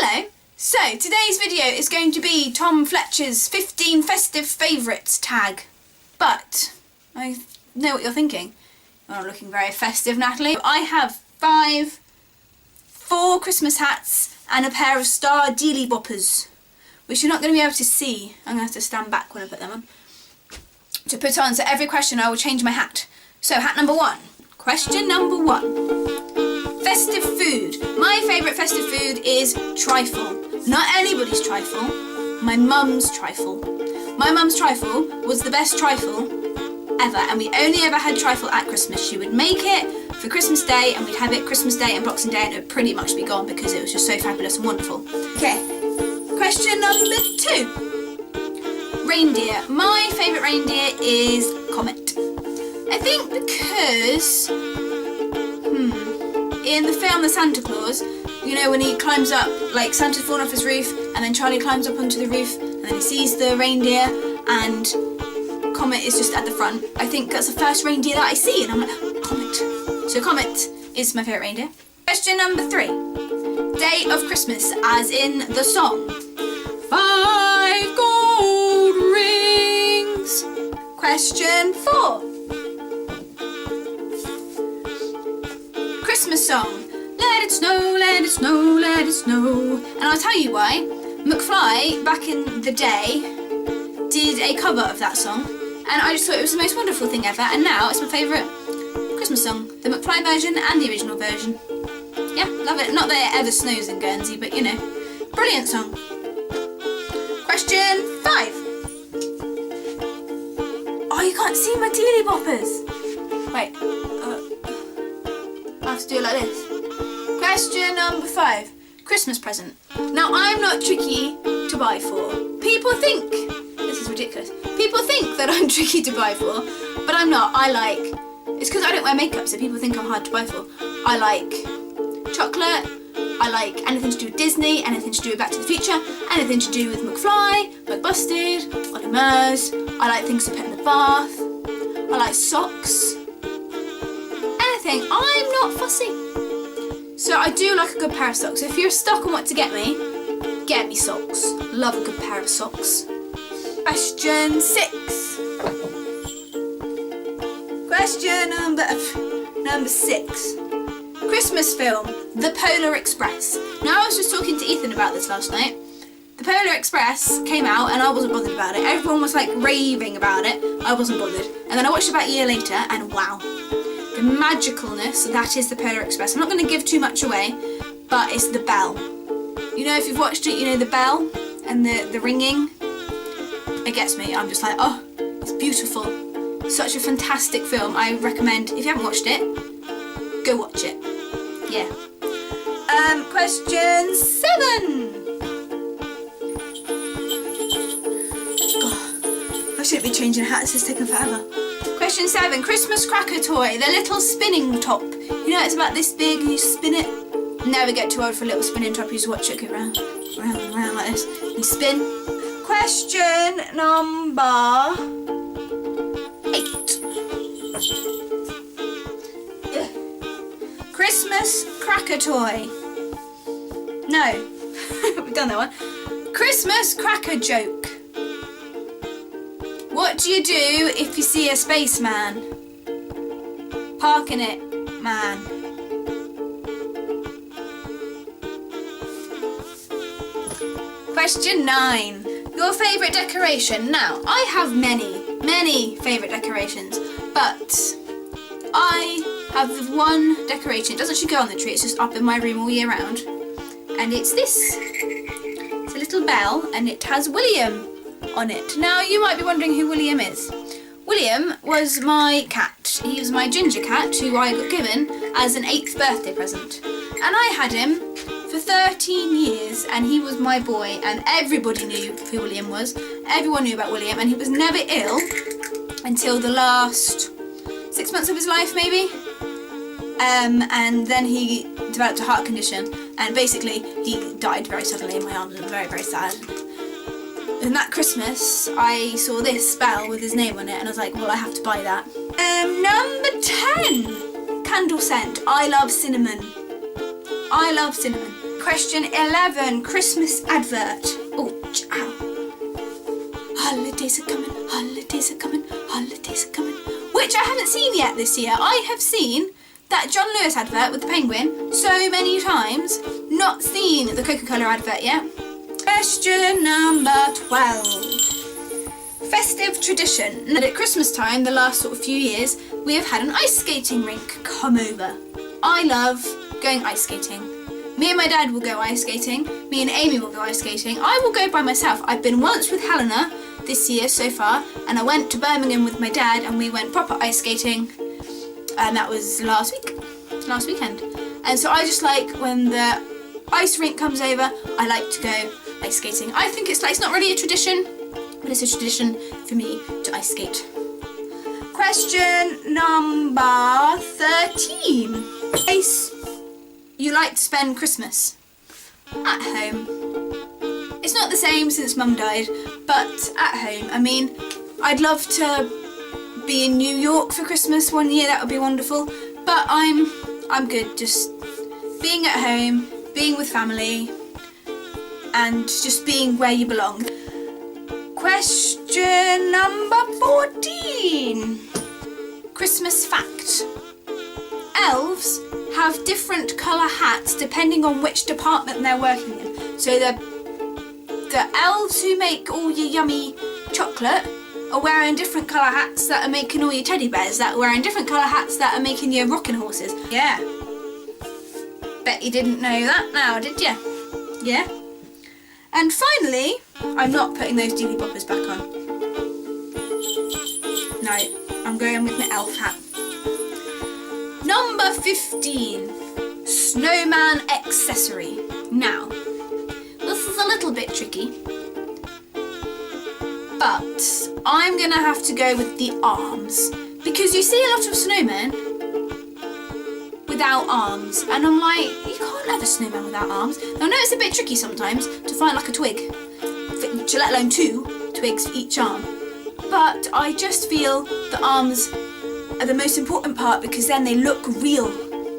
Hello! So, today's video is going to be Tom Fletcher's 15 festive favourites tag. But, I know what you're thinking. You're not looking very festive, Natalie. I have 4 Christmas hats and a pair of star dealy boppers, which you're not going to be able to see. I'm going to have to stand back when I put them on. To put on, so every question I will change my hat. So, hat number 1. Question number 1. Festive food. My favourite festive food is trifle. Not anybody's trifle, my mum's trifle. My mum's trifle was the best trifle ever, and we only ever had trifle at Christmas. She would make it for Christmas Day, and we'd have it Christmas Day and Boxing Day, and it would pretty much be gone because it was just so fabulous and wonderful. Okay, question number 2. Reindeer. My favourite reindeer is Comet. I think because in the film The Santa Claus, you know, when he climbs up, like Santa's fallen off his roof and then Charlie climbs up onto the roof and then he sees the reindeer and Comet is just at the front. I think that's the first reindeer that I see and I'm like, oh, Comet. So Comet is my favourite reindeer. Question number 3. Day of Christmas, as in the song. 5 gold rings. Question 4. Christmas song. Let it snow, let it snow, let it snow. And I'll tell you why. McFly, back in the day, did a cover of that song. And I just thought it was the most wonderful thing ever. And now it's my favourite Christmas song. The McFly version and the original version. Yeah, love it. Not that it ever snows in Guernsey, but you know. Brilliant song. Question 5. Oh, you can't see my dealy boppers. Wait. I have to do it like this. Question number 5. Christmas present. Now, I'm not tricky to buy for. People think, this is ridiculous, people think that I'm tricky to buy for, but I'm not. It's because I don't wear makeup, so people think I'm hard to buy for. I like chocolate, I like anything to do with Disney, anything to do with Back to the Future, anything to do with McFly, McBusted, Ollie Murs. I like things to put in the bath. I like socks. Anything. I'm not fussy. So I do like a good pair of socks. If you're stuck on what to get me socks. Love a good pair of socks. Question 6. Question number 6. Christmas film, The Polar Express. Now I was just talking to Ethan about this last night. The Polar Express came out and I wasn't bothered about it. Everyone was like raving about it. I wasn't bothered. And then I watched it about a year later and wow. The magicalness that is the Polar Express. I'm not going to give too much away, but it's the bell. You know, if you've watched it, you know the bell and the ringing. It gets me. I'm just like, oh, it's beautiful. Such a fantastic film. I recommend, if you haven't watched it, go watch it. Yeah. Question 7. God, I shouldn't be changing hats. It's taken forever. Question 7. Christmas cracker toy. The little spinning top. You know, it's about this big and you spin it. Never get too old for a little spinning top. You just watch it go round, round, round like this. You spin. Question number 8. Christmas cracker toy. No. We've done that one. Christmas cracker joke. What do you do if you see a spaceman? Park in it, man. Question 9. Your favourite decoration. Now, I have many favourite decorations, but I have one decoration. It doesn't actually go on the tree, it's just up in my room all year round. And it's this. It's a little bell and it has William on it. Now, you might be wondering who William is. William was my cat. He was my ginger cat who I got given as an 8th birthday present. And I had him for 13 years and he was my boy and everybody knew who William was. Everyone knew about William and he was never ill until the last 6 months of his life maybe. And then he developed a heart condition and basically he died very suddenly in my arms and very, very sad. And that Christmas, I saw this bell with his name on it and I was like, well, I have to buy that. Number 10. Candle scent. I love cinnamon. I love cinnamon. Question 11, Christmas advert. Oh, ow. Holidays are coming, holidays are coming, holidays are coming. Which I haven't seen yet this year. I have seen that John Lewis advert with the penguin so many times. Not seen the Coca-Cola advert yet. Question number 12. Festive tradition. At Christmas time, the last sort of few years, we have had an ice skating rink come over. I love going ice skating. Me and my dad will go ice skating. Me and Amy will go ice skating. I will go by myself. I've been once with Helena this year so far, and I went to Birmingham with my dad and we went proper ice skating, and that was last weekend. And so I just like when the ice rink comes over, I like to go ice skating. I think it's not really a tradition, but it's a tradition for me to ice skate. Question number 13. Place you like to spend Christmas? At home. It's not the same since Mum died, but at home. I mean, I'd love to be in New York for Christmas one year, that would be wonderful, but I'm good just being at home, being with family, and just being where you belong. Question number 14. Christmas fact. Elves have different colour hats depending on which department they're working in. So the elves who make all your yummy chocolate are wearing different colour hats that are making all your teddy bears, that are wearing different colour hats that are making your rocking horses. Yeah. Bet you didn't know that now, did you? Yeah. And finally, I'm not putting those Dealey Boppers back on. No, I'm going with my elf hat. Number 15. Snowman accessory. Now, this is a little bit tricky, but I'm going to have to go with the arms, because you see a lot of snowmen without arms, and I'm like, you can't have a snowman without arms. Now, I know it's a bit tricky sometimes to find like a twig, let alone 2 twigs for each arm, but I just feel the arms are the most important part because then they look real.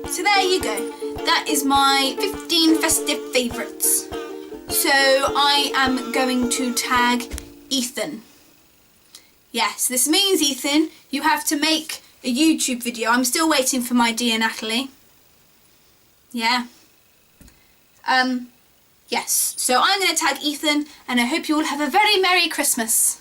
So there you go. That is my 15 festive favourites. So I am going to tag Ethan. Yes, this means, Ethan, you have to make a YouTube video. I'm still waiting for my dear Natalie. Yeah. Yes, so I'm going to tag Ethan, and I hope you all have a very Merry Christmas.